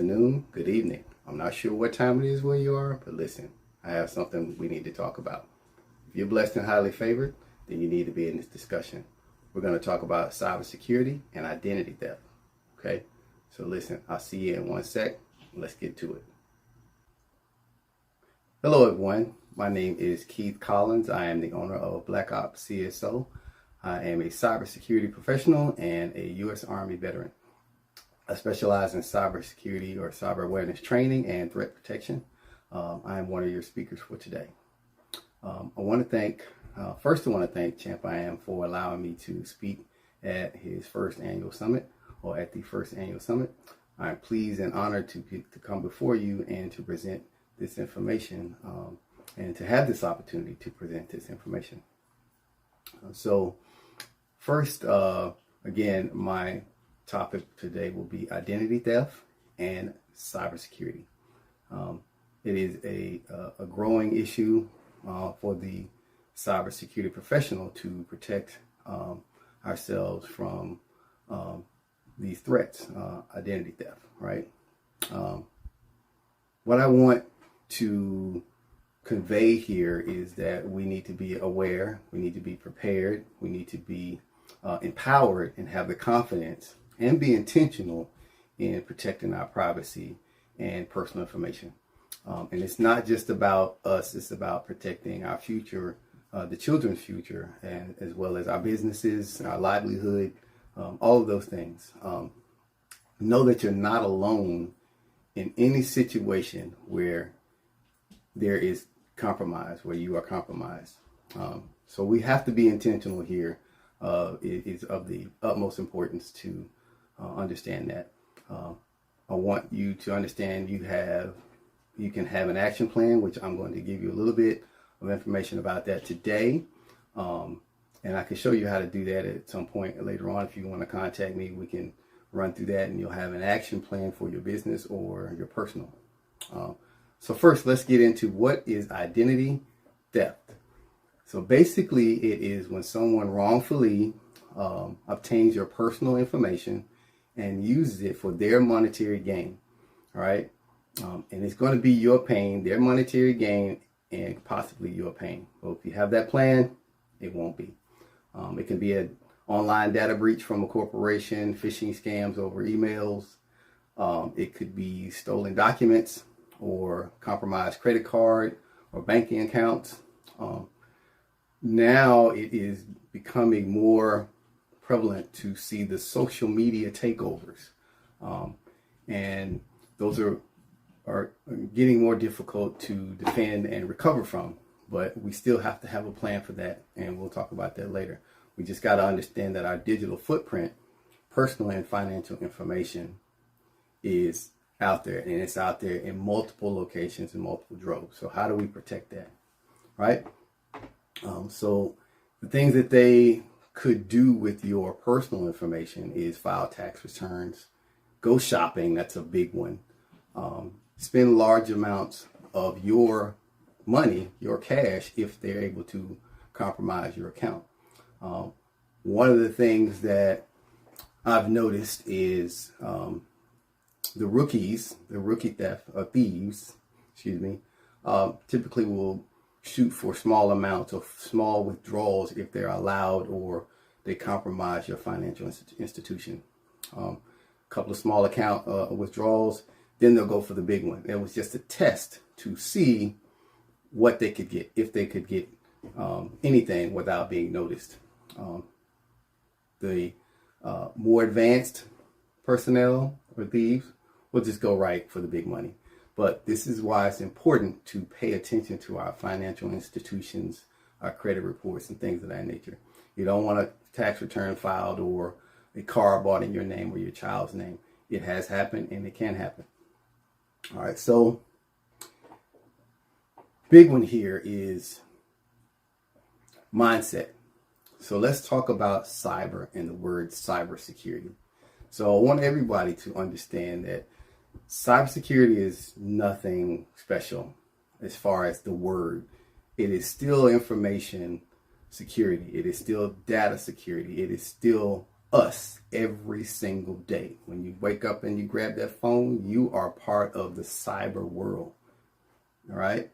afternoon, good evening. I'm not sure what time it is where you are, but listen, I have something we need to talk about. If you're blessed and highly favored, then you need to be in this discussion. We're going to talk about cybersecurity and identity theft. Okay? So listen, I'll see you in one sec. Let's get to it. Hello, everyone. My name is Keith Collins. I am the owner of Black Ops CSO. I am a cybersecurity professional and a U.S. Army veteran. I specialize in cybersecurity or cyber awareness training and threat protection. I am one of your speakers for today. I want to thank CHAMPIAM for allowing me to speak at his first annual summit, or at the first annual summit. I'm pleased and honored to come before you and to present this information and to have this opportunity to present this information. So first, again, my topic today will be identity theft and cybersecurity. It is a growing issue for the cybersecurity professional to protect ourselves from these threats, identity theft, right? What I want to convey here is that we need to be aware, we need to be prepared, we need to be empowered and have the confidence and be intentional in protecting our privacy and personal information. And it's not just about us, it's about protecting our future, the children's future, and as well as our businesses, our livelihood, all of those things. Know that you're not alone in any situation where there is compromise, where you are compromised. So we have to be intentional here. It is of the utmost importance to understand that. I want you to understand you can have an action plan, which I'm going to give you a little bit of information about that today. And I can show you how to do that at some point later on. If you want to contact me, we can run through that and you'll have an action plan for your business or your personal. So first, let's get into what is identity theft. So basically, it is when someone wrongfully obtains your personal information and uses it for their monetary gain, all right? And it's going to be your pain, their monetary gain, and possibly your pain. Well, if you have that plan, it won't be. It can be an online data breach from a corporation, phishing scams over emails. It could be stolen documents or compromised credit card or banking accounts. Now it is becoming more prevalent to see the social media takeovers. And those are getting more difficult to defend and recover from, but we still have to have a plan for that, and we'll talk about that later. We just got to understand that our digital footprint, personal and financial information, is out there, and it's out there in multiple locations and multiple droves. So how do we protect that, right? So the things that they could do with your personal information is file tax returns, go shopping, that's a big one. Spend large amounts of your money, your cash, if they're able to compromise your account. One of the things that I've noticed is the rookie theft, thieves, typically will shoot for small amounts or small withdrawals if they're allowed, or they compromise your financial institution. A couple of small account withdrawals, then they'll go for the big one. It was just a test to see what they could get, if they could get anything without being noticed. The more advanced personnel or thieves will just go right for the big money. But this is why it's important to pay attention to our financial institutions, our credit reports, and things of that nature. You don't want a tax return filed or a car bought in your name or your child's name. It has happened and it can happen. All right, so big one here is mindset. So let's talk about cyber and the word cybersecurity. So I want everybody to understand that cybersecurity is nothing special as far as the word. It is still information security. It is still data security. It is still us every single day. When you wake up and you grab that phone, you are part of the cyber world. All right?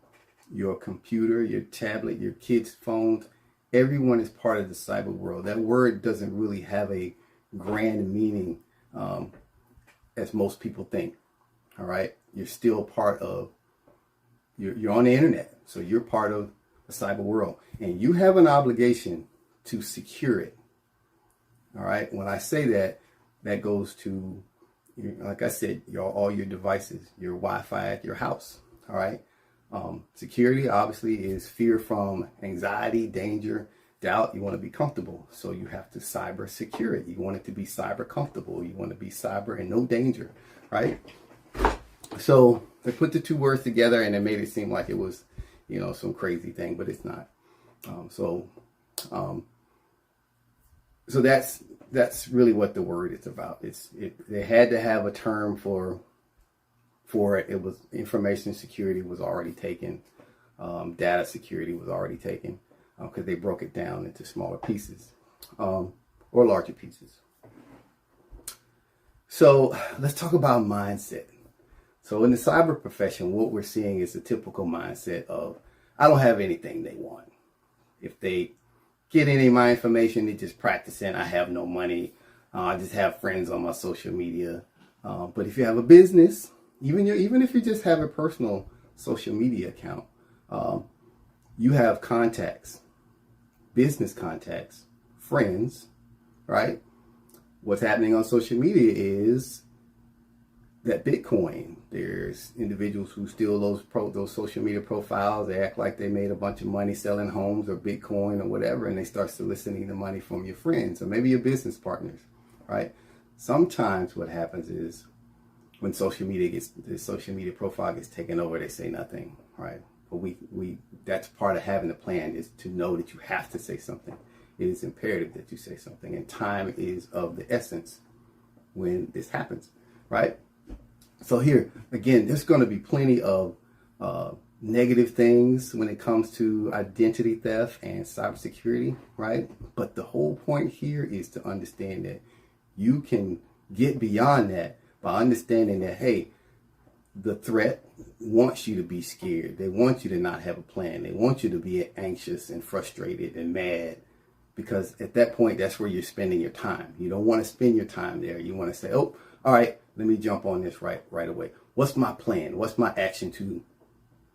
Your computer, your tablet, your kids' phones, everyone is part of the cyber world. That word doesn't really have a grand meaning as most people think. All right? You're still part of, you're on the internet. So you're part of the cyber world. And you have an obligation to secure it. All right? When I say that, that goes to, like I said, all your devices, your Wi-Fi at your house. All right? Security obviously is fear from anxiety, danger, doubt. You want to be comfortable. So you have to cyber secure it. You want it to be cyber comfortable. You want to be cyber and no danger, right? So they put the two words together and it made it seem like it was, some crazy thing, but it's not. So that's really what the word is about. They had to have a term for it. It was information security was already taken. Data security was already taken because they broke it down into smaller pieces or larger pieces. So let's talk about mindset. So in the cyber profession, what we're seeing is the typical mindset of, I don't have anything they want. If they get any of my information, they just practicing. I have no money. I just have friends on my social media. But if you have a business, even if you just have a personal social media account, you have contacts, business contacts, friends, right? What's happening on social media is that Bitcoin. There's individuals who steal those social media profiles. They act like they made a bunch of money selling homes or Bitcoin or whatever, and they start soliciting the money from your friends or maybe your business partners, right? Sometimes what happens is when the social media profile gets taken over, they say nothing, right? But that's part of having a plan, is to know that you have to say something. It is imperative that you say something, and time is of the essence when this happens, right? So here, again, there's going to be plenty of negative things when it comes to identity theft and cybersecurity, right? But the whole point here is to understand that you can get beyond that by understanding that, hey, the threat wants you to be scared. They want you to not have a plan. They want you to be anxious and frustrated and mad, because at that point, that's where you're spending your time. You don't want to spend your time there. You want to say, oh, all right, let me jump on this right away. What's my plan? What's my action to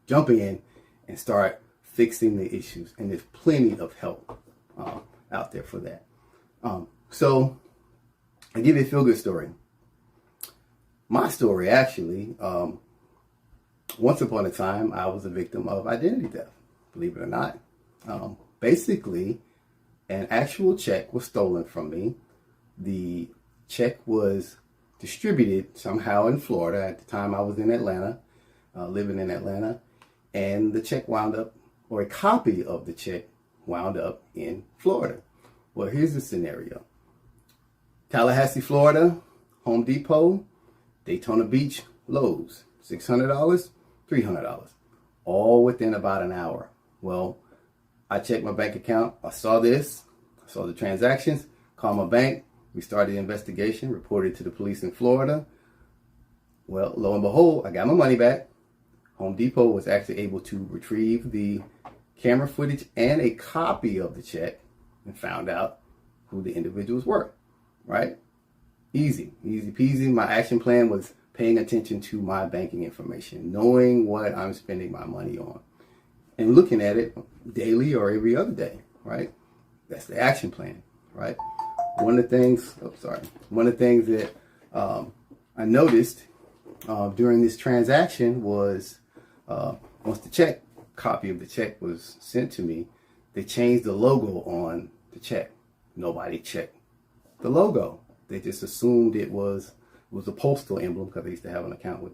jump in and start fixing the issues? And there's plenty of help out there for that. So I'll give you a feel-good story. My story, actually, once upon a time, I was a victim of identity theft, believe it or not. Basically, an actual check was stolen from me. The check was distributed somehow in Florida. At the time, I was in Atlanta, living in Atlanta, and the check wound up, or a copy of the check wound up in Florida. Well, here's the scenario. Tallahassee, Florida, Home Depot, Daytona Beach, Lowe's, $600, $300, all within about an hour. Well, I checked my bank account. I saw this. I saw the transactions, called my bank. We started the investigation, reported to the police in Florida. Well, lo and behold, I got my money back. Home Depot was actually able to retrieve the camera footage and a copy of the check and found out who the individuals were, right? Easy peasy. My action plan was paying attention to my banking information, knowing what I'm spending my money on, and looking at it daily or every other day, right? That's the action plan, right? One of the things that I noticed during this transaction was once the copy of the check was sent to me, they changed the logo on the check. Nobody checked the logo. They just assumed it was a postal emblem, because I used to have an account with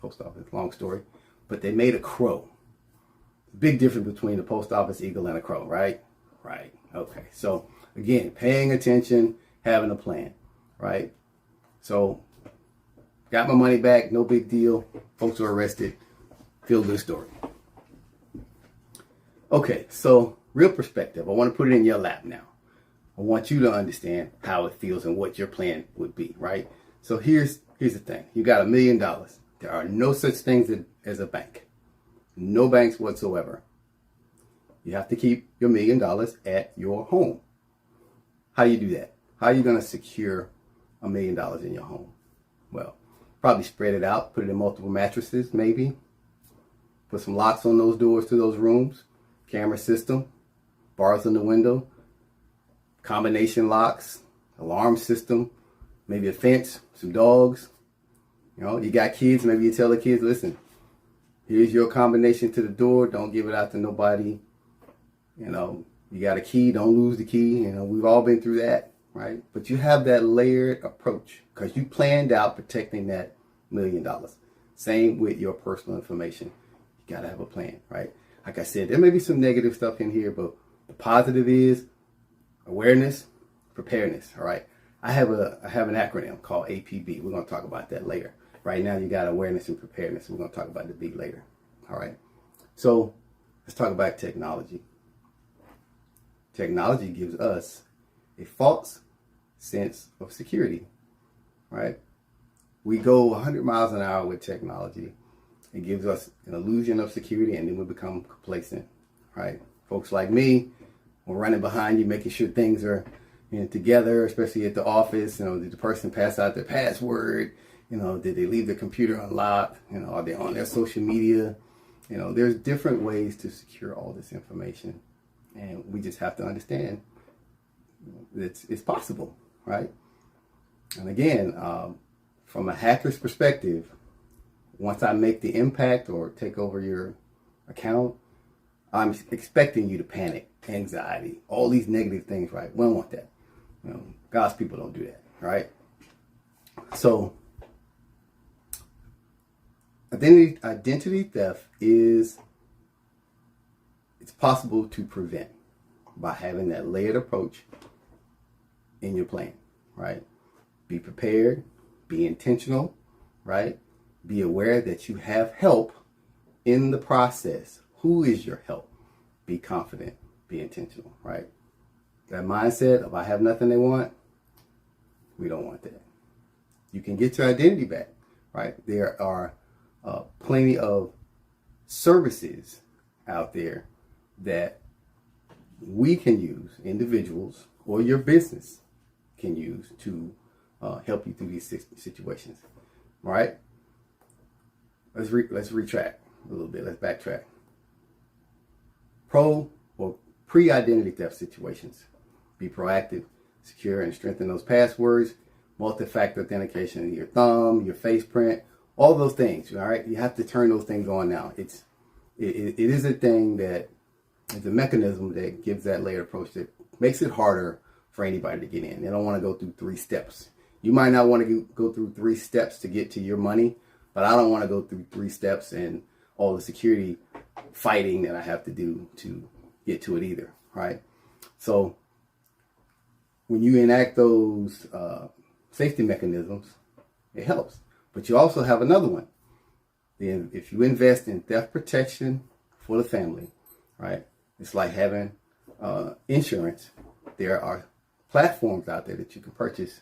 post office. Long story, but they made a crow. Big difference between a post office eagle and a crow, right? Right. Okay. So again, paying attention, having a plan, right? So got my money back, no big deal. Folks were arrested. Feel good story. Okay, so real perspective. I want to put it in your lap now. I want you to understand how it feels and what your plan would be, right? So here's the thing. You got $1 million. There are no such things as a bank. No banks whatsoever. You have to keep your $1 million at your home. How do you do that? How are you going to secure $1 million in your home? Well, probably spread it out, put it in multiple mattresses, maybe. Put some locks on those doors to those rooms, camera system, bars on the window, combination locks, alarm system, maybe a fence, some dogs. You know, you got kids, maybe you tell the kids, listen, here's your combination to the door. Don't give it out to nobody. You know, you got a key, don't lose the key. You know, we've all been through that, right? But you have that layered approach because you planned out protecting that $1 million. Same with your personal information. You got to have a plan, right? Like I said, there may be some negative stuff in here, but the positive is awareness, preparedness, all right? I have an acronym called APB. We're going to talk about that later. Right now, you got awareness and preparedness. We're going to talk about the B later, all right? So let's talk about technology. Technology gives us a false sense of security, right? We go 100 miles an hour with technology. It gives us an illusion of security, and then we become complacent, right? Folks like me, we're running behind you, making sure things are together, especially at the office. You know, did the person pass out their password? You know, did they leave their computer unlocked? You know, are they on their social media? You know, there's different ways to secure all this information. And we just have to understand it's possible, right? And again, from a hacker's perspective, once I make the impact or take over your account, I'm expecting you to panic, anxiety, all these negative things, right? We don't want that. You know, God's people don't do that, right? So identity theft it's possible to prevent by having that layered approach in your plan, right? Be prepared, be intentional, right? Be aware that you have help in the process. Who is your help? Be confident, be intentional, right? That mindset of I have nothing they want, we don't want that. You can get your identity back, right? There are plenty of services out there that we can use, individuals or your business can use to help you through these situations, right? Let's retract a little bit. Let's backtrack. Pre-identity theft situations. Be proactive, secure, and strengthen those passwords. Multi-factor authentication, your thumb, your face print, all those things. All right, you have to turn those things on now. It is a thing that is a mechanism that gives that layered approach that makes it harder for anybody to get in. They don't want to go through 3 steps. You might not want to go through 3 steps to get to your money, but I don't want to go through 3 steps and all the security fighting that I have to do to get to it either, right? So when you enact those safety mechanisms, it helps. But you also have another one. Then if you invest in theft protection for the family, right? It's like having insurance. There are platforms out there that you can purchase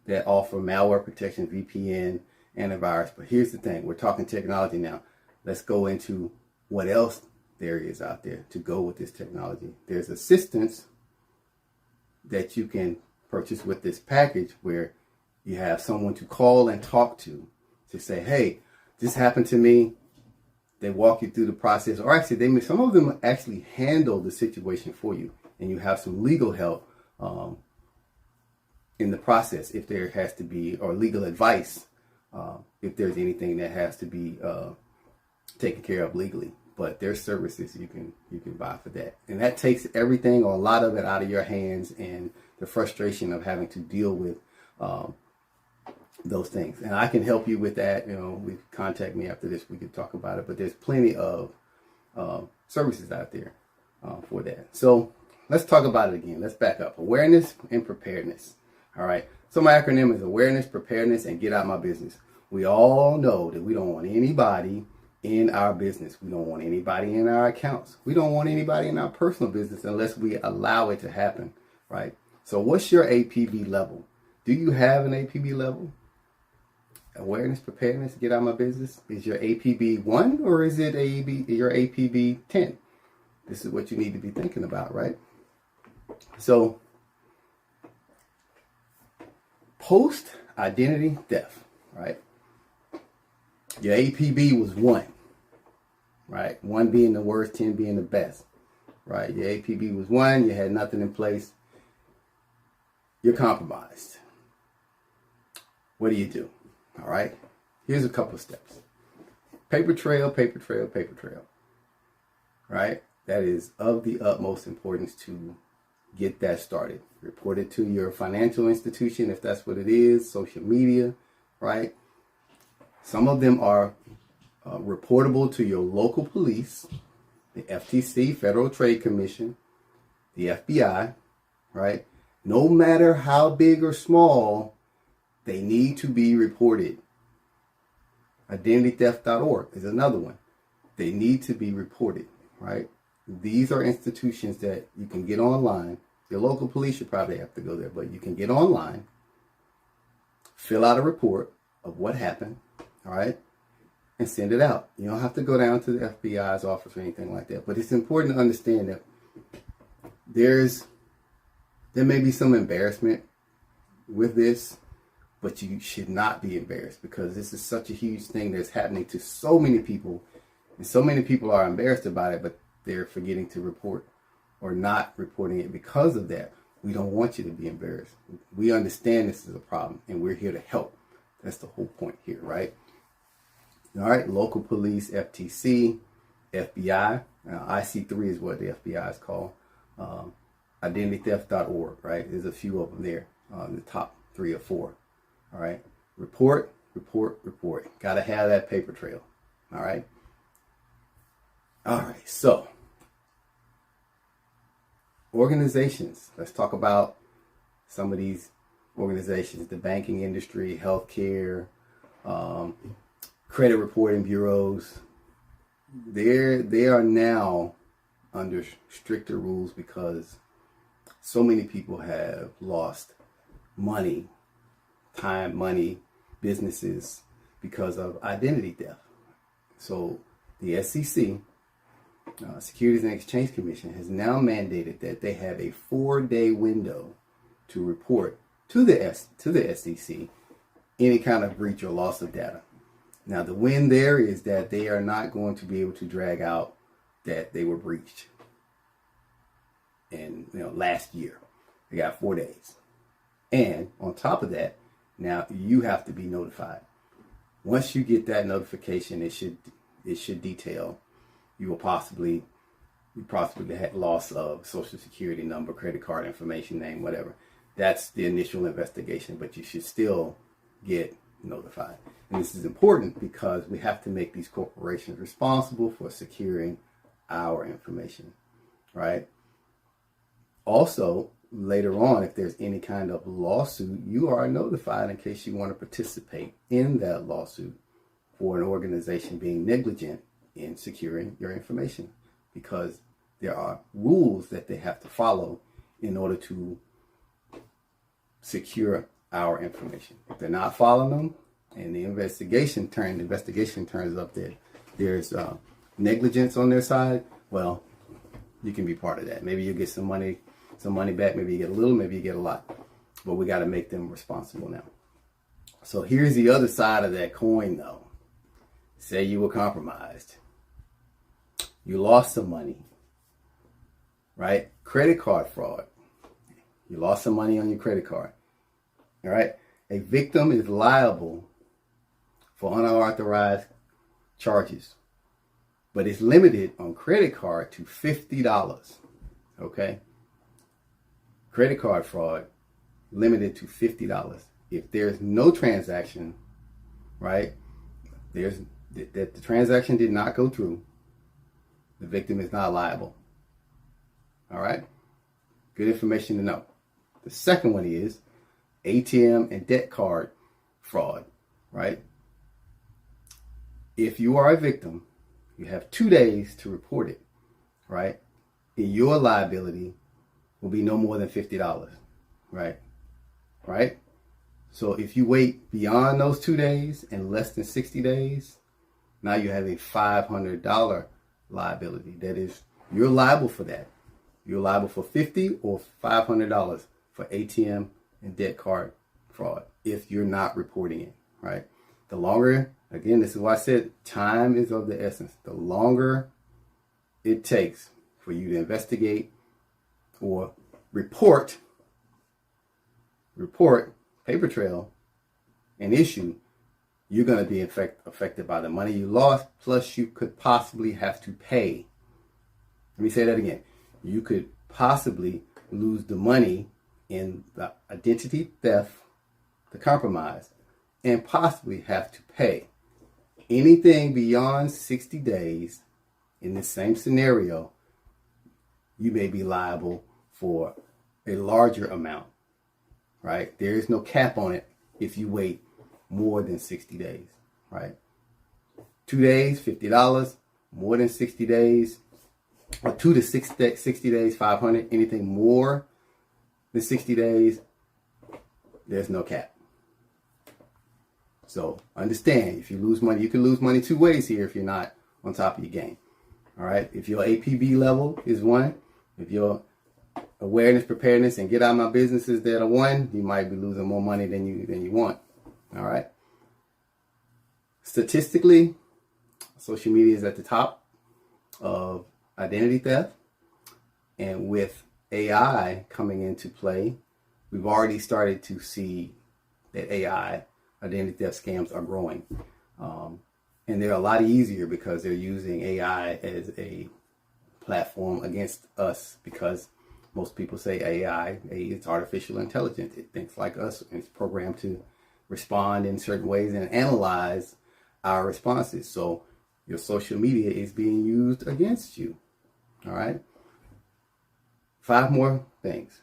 that offer malware protection, VPN, antivirus. But here's the thing. We're talking technology now. Let's go into what else there is out there to go with this technology. There's assistance that you can purchase with this package where you have someone to call and talk to say, hey, this happened to me. They walk you through the process, or actually some of them actually handle the situation for you, and you have some legal help in the process if there has to be, or legal advice if there's anything that has to be taken care of legally. But there's services you can buy for that, and that takes everything or a lot of it out of your hands and the frustration of having to deal with those things. And I can help you with that. You know, contact me after this. We could talk about it. But there's plenty of services out there for that. So let's talk about it again. Let's back up. Awareness and preparedness. All right. So my acronym is awareness, preparedness, and get out my business. We all know that we don't want anybody in our business. We don't want anybody in our accounts. We don't want anybody in our personal business unless we allow it to happen, right? So what's your APB level? Do you have an APB level? Awareness, preparedness, get out of my business. Is your APB 1 or is it your APB 10? This is what you need to be thinking about, right? So post identity theft, right? Your APB was 1, right? 1 being the worst, 10 being the best, right? Your APB was 1, you had nothing in place. You're compromised. What do? All right. Here's a couple of steps. Paper trail, paper trail, paper trail. Right? That is of the utmost importance to get that started. Report it to your financial institution if that's what it is, social media, right? Some of them are reportable to your local police, the FTC, Federal Trade Commission, the FBI, right? No matter how big or small, they need to be reported. IdentityTheft.org is another one. They need to be reported, right? These are institutions that you can get online. Your local police should probably have to go there, but you can get online, fill out a report of what happened, all right, and send it out. You don't have to go down to the FBI's office or anything like that, but it's important to understand that there may be some embarrassment with this, but you should not be embarrassed because this is such a huge thing that's happening to so many people, and so many people are embarrassed about it, but they're forgetting to report or not reporting it because of that. We don't want you to be embarrassed. We understand this is a problem, and we're here to help. That's the whole point here, right? All right, local police, FTC, FBI, IC3 is what the FBI is called. IdentityTheft.org, right? There's a few of them there, the top 3 or 4. All right. Report, report, report. Got to have that paper trail. All right. All right. So, organizations. Let's talk about some of these organizations: the banking industry, healthcare, credit reporting bureaus. They are now under stricter rules because so many people have lost money. Time, money, businesses because of identity theft. So the SEC, Securities and Exchange Commission, has now mandated that they have a 4-day window to report to the SEC any kind of breach or loss of data. Now the win there is that they are not going to be able to drag out that they were breached. And last year, they got 4 days. And on top of that, now you have to be notified. Once you get that notification, it should detail you possibly had loss of social security number, credit card information, name, whatever. That's the initial investigation, but you should still get notified. And this is important because we have to make these corporations responsible for securing our information, right? Also, later on, if there's any kind of lawsuit, you are notified in case you want to participate in that lawsuit for an organization being negligent in securing your information, because there are rules that they have to follow in order to secure our information. If they're not following them and the investigation turns up that there's negligence on their side, well, you can be part of that. Maybe you get some money back, maybe you get a little, maybe you get a lot, but we got to make them responsible now. So here's the other side of that coin though. Say you were compromised. You lost some money, right? Credit card fraud. You lost some money on your credit card. All right. A victim is liable for unauthorized charges, but it's limited on credit card to $50. Okay. Credit card fraud limited to $50. If there's no transaction, right, that the transaction did not go through, the victim is not liable. All right? Good information to know. The second one is ATM and debt card fraud, right? If you are a victim, you have 2 days to report it, right? And your liability will be no more than $50. right? Right? So if you wait beyond those 2 days and less than 60 days, now you have a $500 liability. That is, you're liable for that. You're liable for $50 or $500 for ATM and debt card fraud if you're not reporting it, right? The longer, again, this is why I said time is of the essence. The longer it takes for you to investigate or report, paper trail, and issue, you're going to be affected by the money you lost, plus you could possibly have to pay. Let me say that again. You could possibly lose the money in the identity theft, the compromise, and possibly have to pay. Anything beyond 60 days in the same scenario, you may be liable for a larger amount, right? There is no cap on it if you wait more than 60 days, right? 2 days, $50. More than 60 days, or 2 to 60 days, $500. Anything more than 60 days, there's no cap. So understand, if you lose money, you can lose money 2 ways here if you're not on top of your game. All right. If your APB level is 1, if your awareness, preparedness, and get out of my business is that a 1, you might be losing more money than you want. All right. Statistically, social media is at the top of identity theft. And with AI coming into play, we've already started to see that AI identity theft scams are growing. And they're a lot easier because they're using AI as a platform against us, because most people say AI, it's artificial intelligence. It thinks like us, and it's programmed to respond in certain ways and analyze our responses. So your social media is being used against you. All right. 5 more things.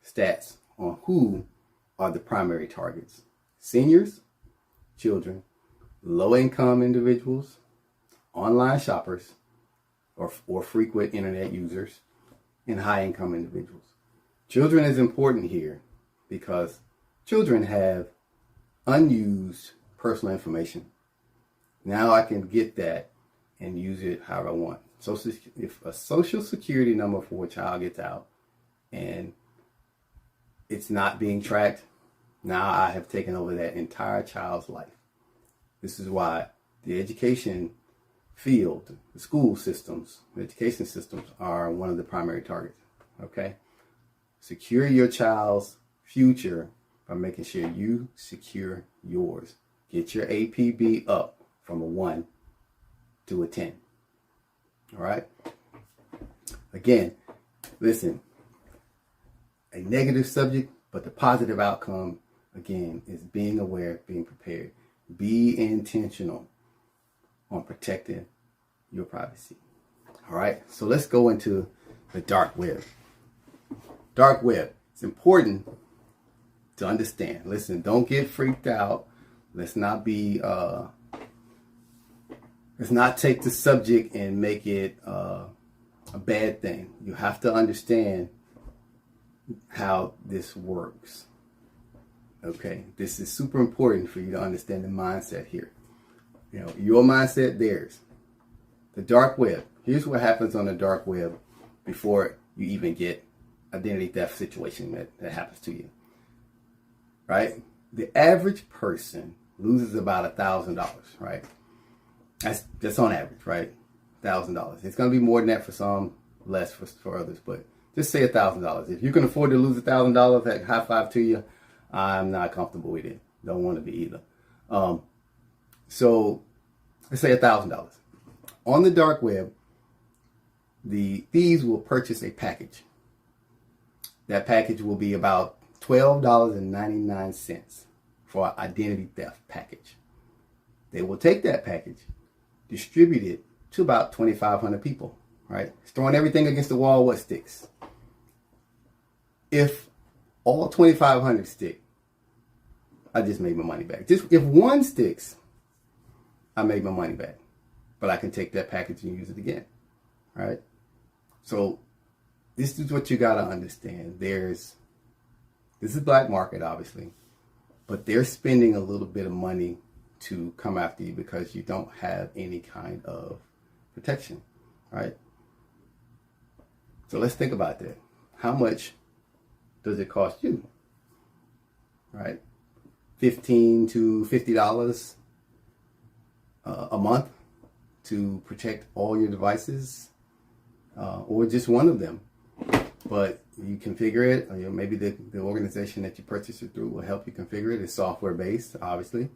Stats on who are the primary targets: seniors, children, low-income individuals, online shoppers, or frequent internet users, and high-income individuals. Children is important here because children have unused personal information. Now I can get that and use it however I want. So if a social security number for a child gets out and it's not being tracked, now I have taken over that entire child's life. This is why the education field, the school systems, the education systems are one of the primary targets. Okay? Secure your child's future by making sure you secure yours. Get your APB up from a 1 to a 10. All right? Again, listen, a negative subject, but the positive outcome, again, is being aware, being prepared. Be intentional on protecting your privacy. All right, so let's go into the dark web. Dark web. It's important to understand. Listen, don't get freaked out. Let's not be. Let's not take the subject and make it a bad thing. You have to understand how this works. Okay, this is super important for you to understand the mindset here. You know, your mindset, theirs. The dark web. Here's what happens on the dark web before you even get identity theft situation that happens to you. Right? The average person loses about $1,000, right? That's on average, right? $1,000. It's going to be more than that for some, less for others, but just say $1,000. If you can afford to lose $1,000, that high five to you. I'm not comfortable with it. Don't want to be either. So let's say $1,000. On the dark web, the thieves will purchase a package. That package will be about $12.99 for an identity theft package. They will take that package, distribute it to about 2,500 people, right? It's throwing everything against the wall, what sticks? If all 2,500 stick, I just made my money back. Just if one sticks, I made my money back. But I can take that package and use it again, right? So this is what you got to understand. This is black market, obviously, but they're spending a little bit of money to come after you because you don't have any kind of protection, right? So let's think about that. How much does it cost you, right? $15 to $50 a month to protect all your devices, or just one of them. But you configure it, or maybe the organization that you purchase it through will help you configure it. It's software based, obviously,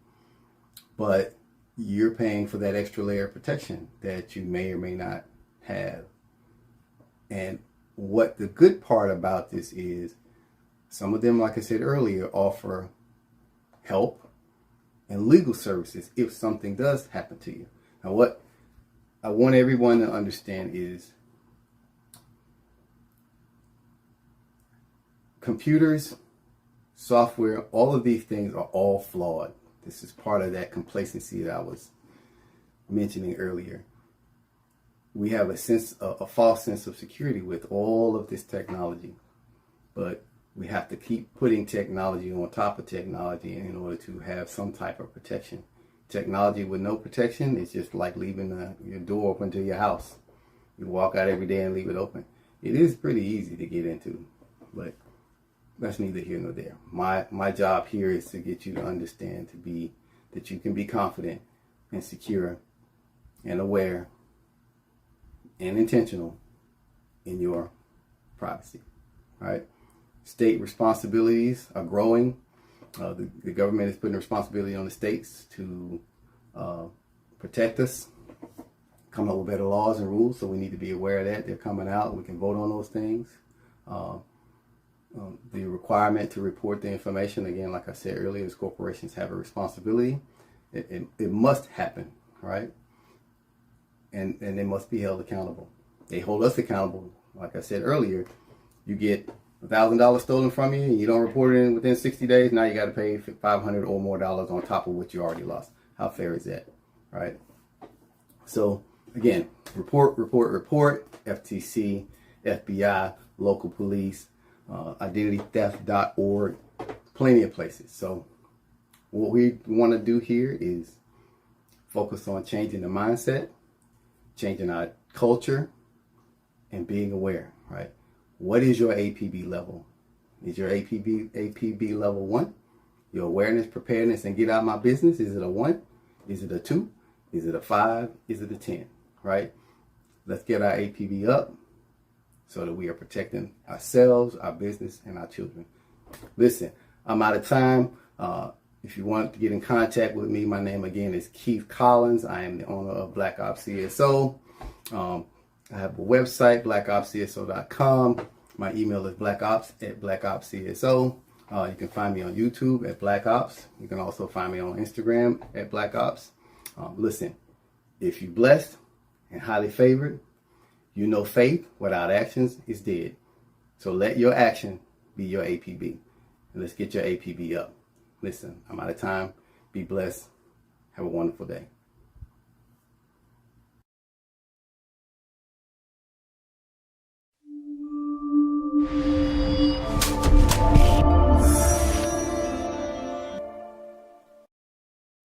but you're paying for that extra layer of protection that you may or may not have. And what the good part about this is, some of them, like I said earlier, offer help and legal services if something does happen to you. Now, what I want everyone to understand is computers, software, all of these things are all flawed. This is part of that complacency that I was mentioning earlier. We have a false sense of security with all of this technology, but we have to keep putting technology on top of technology in order to have some type of protection. Technology with no protection is just like leaving your door open to your house. You walk out every day and leave it open. It is pretty easy to get into, but that's neither here nor there. My job here is to get you to understand that you can be confident and secure and aware and intentional in your privacy, right? State responsibilities are growing. The government is putting responsibility on the states to protect us, come up with better laws and rules, so we need to be aware of that. They're coming out. We can vote on those things. The requirement to report the information, again, like I said earlier, as corporations have a responsibility. It must happen, right? And they must be held accountable. They hold us accountable. Like I said earlier, you get $1,000 stolen from you and you don't report it within 60 days, now you got to pay $500 or more on top of what you already lost. How fair is that, right? So again, report, FTC, FBI, local police, identitytheft.org, plenty of places. So what we want to do here is focus on changing the mindset, changing our culture, and being aware, right? What is your APB level? Is your APB level 1? Your awareness, preparedness, and get out of my business, is it a 1? Is it a 2? Is it a 5? Is it a 10, right? Let's get our APB up so that we are protecting ourselves, our business, and our children. Listen, I'm out of time. If you want to get in contact with me, my name again is Keith Collins. I am the owner of Black Ops CSO. I have a website, blackopscso.com. My email is blackops@blackopscso. You can find me on YouTube at Black Ops. You can also find me on Instagram at Black Ops. Listen, if you're blessed and highly favored, you know faith without actions is dead. So let your action be your APB. And let's get your APB up. Listen, I'm out of time. Be blessed. Have a wonderful day.